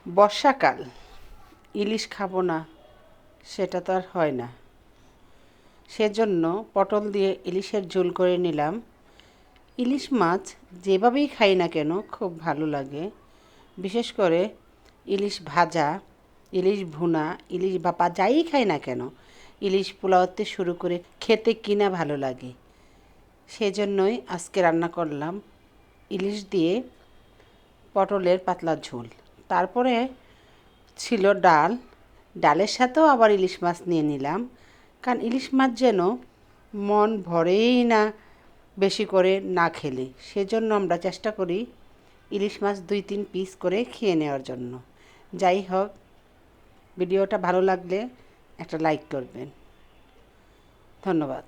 বর্ষাকাল, ইলিশ খাবো না সেটা তো আর হয় না। সেজন্য পটল দিয়ে ইলিশের ঝোল করে নিলাম। ইলিশ মাছ যেভাবেই খাই না কেন খুব ভালো লাগে। বিশেষ করে ইলিশ ভাজা, ইলিশ ভুনা, ইলিশ ভাপা যাই খাই না কেন, ইলিশ পোলাওতে শুরু করে খেতে কিনা ভালো লাগে। সেজন্যই আজকে রান্না করলাম ইলিশ দিয়ে পটলের পাতলা ঝোল। তারপরে ছিল ডাল, ডালের সাথেও আবার ইলিশ মাছ নিয়ে নিলাম। কারণ ইলিশ মাছ যেন মন ভরেই না বেশি করে না খেলে, সেজন্য আমরা চেষ্টা করি ইলিশ মাছ 2-3 পিস করে খেয়ে নেওয়ার জন্য। যাই হোক, ভিডিওটা ভালো লাগলে একটা লাইক করবেন। ধন্যবাদ।